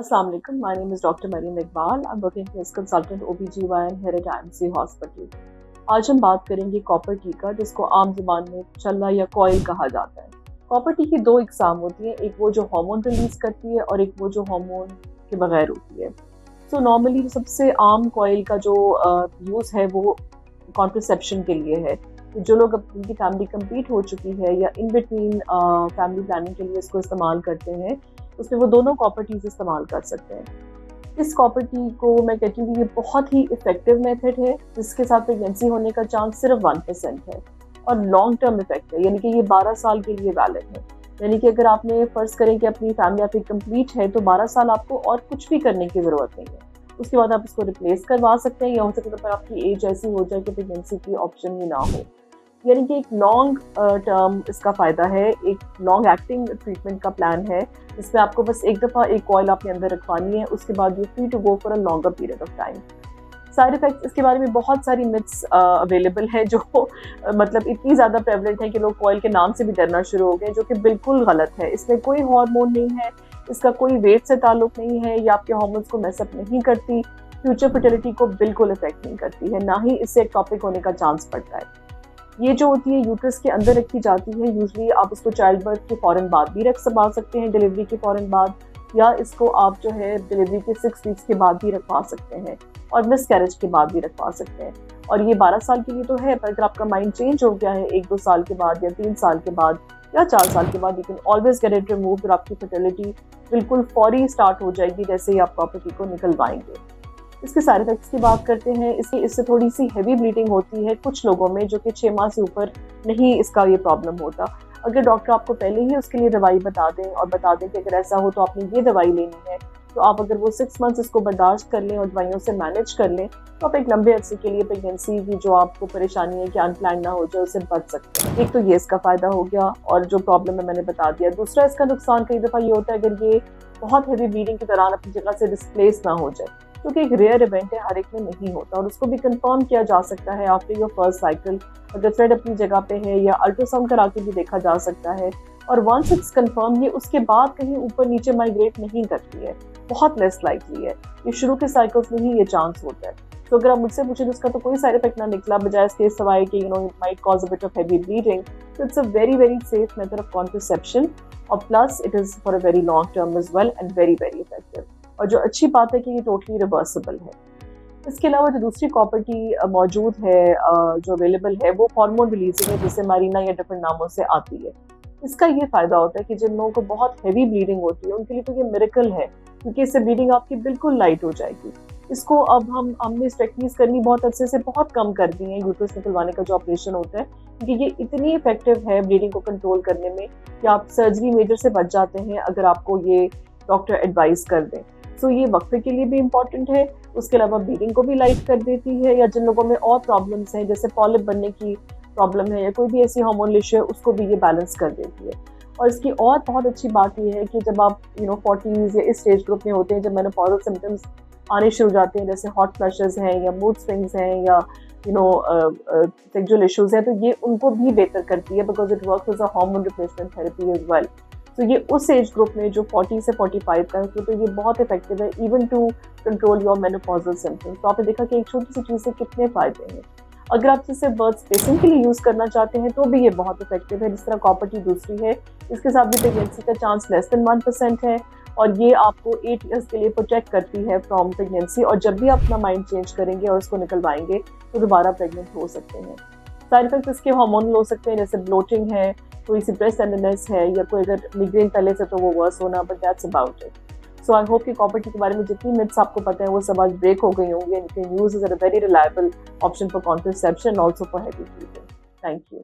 Assalamu alaikum. My name is Dr. Mariam Iqbal. I'm working as consultant OBGYN here at IMC Hospital. आज हम बात करेंगे copper T का, जिसको आम जुबान में चल्ला या कॉइल कहा जाता है। कॉपर टी की दो इकसाम होती है, एक वो जो हार्मोन रिलीज करती है और एक वो जो हार्मोन के बगैर होती है। सो नॉर्मली सबसे आम कॉइल का जो यूज़ है वो कॉन्ट्रसेप्शन के लिए है। जो लोग उनकी फैमिली कंप्लीट हो चुकी है या इन बिटवीन फैमिली प्लानिंग के लिए इसको इस्तेमाल करते हैं, उसमें वो दोनों कॉपर टीज इस्तेमाल कर सकते हैं। इस कॉपर टी को मैं कहती हूँ कि ये बहुत ही इफेक्टिव मेथड है, जिसके साथ प्रेगनेंसी होने का चांस सिर्फ 1% है और लॉन्ग टर्म इफेक्ट है, यानी कि ये 12 साल के लिए वैलिड है। यानी कि अगर आपने फर्ज करें कि अपनी फैमिली आपकी कंप्लीट है तो 12 साल आपको और कुछ भी करने की ज़रूरत नहीं है। उसके बाद आप इसको रिप्लेस करवा सकते हैं या हो सकता है पर आपकी एज ऐसी हो जाए कि प्रेगनेंसी की ऑप्शन ही ना हो। यानी कि एक लॉन्ग टर्म इसका फ़ायदा है, एक लॉन्ग एक्टिंग ट्रीटमेंट का प्लान है, जिसमें आपको बस एक दफ़ा एक कॉइल अपने अंदर रखवानी है, उसके बाद you free to go for a longer period of time. Side effects इसके बारे में बहुत सारी मिथ्स अवेलेबल है जो मतलब इतनी ज़्यादा प्रेवलेंट है कि लोग कॉइल के नाम से भी डरना शुरू हो गए, जो कि बिल्कुल गलत है। इसमें कोई हार्मोन नहीं है, इसका कोई वेट से ताल्लुक नहीं है, या आपके हार्मोन्स को मैसअप नहीं करती, फ्यूचर फर्टिलिटी को बिल्कुल इफेक्ट नहीं करती है, ना ही इससे एक्टोपिक होने का चांस पड़ता है। ये जो होती है यूट्रस के अंदर रखी जाती है, यूजली आप इसको चाइल्ड बर्थ के फ़ौरन बाद भी रख सकते हैं, डिलीवरी के फ़ौरन बाद, या इसको आप जो है डिलीवरी के 6 वीक्स के बाद भी रखवा सकते हैं और मिस कैरेज के बाद भी रखवा सकते हैं। और ये 12 साल के लिए तो है, पर अगर आपका माइंड चेंज हो गया है 1-2 साल के बाद या 3 साल के बाद या 4 साल के बाद, you can always get it remove और आपकी फर्टिलिटी बिल्कुल फौरी स्टार्ट हो जाएगी जैसे ही आप प्रॉपर्टी को निकलवाएंगे। इसके साइड इफेक्ट्स की बात करते हैं। इससे थोड़ी सी हैवी ब्लीडिंग होती है कुछ लोगों में, जो कि 6 माह से ऊपर नहीं इसका ये प्रॉब्लम होता। अगर डॉक्टर आपको पहले ही उसके लिए दवाई बता दें और बता दें कि अगर ऐसा हो तो आपने ये दवाई लेनी है, तो आप अगर वो 6 मंथ्स इसको बर्दाश्त कर लें और दवाइयों से मैनेज कर लें, तो आप एक लंबे अरसे के लिए प्रेगनेंसी की जो आपको परेशानी है कि अनप्लान ना हो जाए, उससे बच सकते हैं। एक तो ये इसका फ़ायदा हो गया और जो प्रॉब्लम है मैंने बता दिया। दूसरा इसका नुकसान कई दफ़ा ये होता है अगर ये बहुत हैवी ब्लीडिंग के दौरान अपनी जगह से डिस्प्लेस ना हो जाए, क्योंकि एक रेयर इवेंट है, हर एक में नहीं होता और उसको भी कंफर्म किया जा सकता है आफ्टर योर फर्स्ट साइकिल। अगर थ्रेड अपनी जगह पे है या अल्ट्रासाउंड करा के भी देखा जा सकता है। और वंस इट्स कंफर्म, ये उसके बाद कहीं ऊपर नीचे माइग्रेट नहीं करती है, बहुत लेस लाइकली है। ये शुरू के साइकिल्स में ही ये चांस होता है। तो अगर आप मुझसे पूछें तो उसका तो कोई साइड इफेक्ट ना निकला, बजाय इसके सवाए कि it might cause a bit of heavy bleeding, तो it's a very safe method of contraception और plus it is for a very long term as well and very effective. और जो अच्छी बात है कि ये टोटली रिवर्सिबल है। इसके अलावा जो दूसरी कॉपर टी मौजूद है, जो अवेलेबल है, वो हार्मोन रिलीजिंग है, जिसे मारीना या डिफरेंट नामों से आती है। इसका ये फ़ायदा होता है कि जिन लोगों को बहुत हैवी ब्लीडिंग होती है उनके लिए तो ये मिरेकल है, क्योंकि इससे ब्लीडिंग आपकी बिल्कुल लाइट हो जाएगी। इसको अब हमने स्टेक्टमीज करनी बहुत अच्छे से बहुत कम कर दी है, यूट्रस निकलवाने का जो ऑपरेशन होता है, क्योंकि ये इतनी इफेक्टिव है ब्लीडिंग को कंट्रोल करने में कि आप सर्जरी मेजर से बच जाते हैं अगर आपको ये डॉक्टर एडवाइस कर दें। सो ये वक्फे के लिए भी इम्पॉर्टेंट है, उसके अलावा ब्लीडिंग को भी लाइट कर देती है, या जिन लोगों में और प्रॉब्लम्स हैं जैसे पॉलिप बनने की प्रॉब्लम है या कोई भी ऐसी हार्मोनल इशू है, उसको भी ये बैलेंस कर देती है। और इसकी और बहुत अच्छी बात ये है कि जब आप 40s या इस स्टेज ग्रुप में होते हैं, जब मेनोपॉजल सिम्टम्स आने शुरू हो जाते हैं, जैसे हॉट फ्लशेस हैं या मूड स्विंग्स हैं या सेक्सुअल इश्यूज हैं, तो ये उनको भी बेहतर करती है, because it works as a hormone replacement therapy as well. तो ये उस एज ग्रुप में जो 40 से 45 का है, तो ये बहुत इफेक्टिव है even to control your menopausal symptoms. तो आपने देखा कि एक छोटी सी चीज़ से कितने फ़ायदे हैं। अगर आप इसे बर्थ स्पेसिंग के लिए यूज़ करना चाहते हैं तो भी ये बहुत इफेक्टिव है, जिस तरह कॉपर टी दूसरी है। इसके साथ भी प्रेगनेंसी का चांस लेस देन 1% है और ये आपको 8 ईयर्स के लिए प्रोटेक्ट करती है फ्रॉम प्रेगनेंसी। और जब भी आप अपना माइंड चेंज करेंगे और उसको निकलवाएंगे तो दोबारा प्रेगनेंट हो सकते हैं। साइड इफेक्ट्स इसके हार्मोनल हो सकते हैं, जैसे ब्लोटिंग है, थोड़ी सी ब्रेस्ट टेंडरनेस है, या कोई अगर मिग्रेन पहले से तो वो वर्स होना, but that's about it. So I hope कि कॉपर टी के बारे में जितनी मिथ्स आपको पता है वो सब आज ब्रेक हो गई होंगी, and you can use it as a very reliable option for contraception, also for heavy bleeding. Thank you.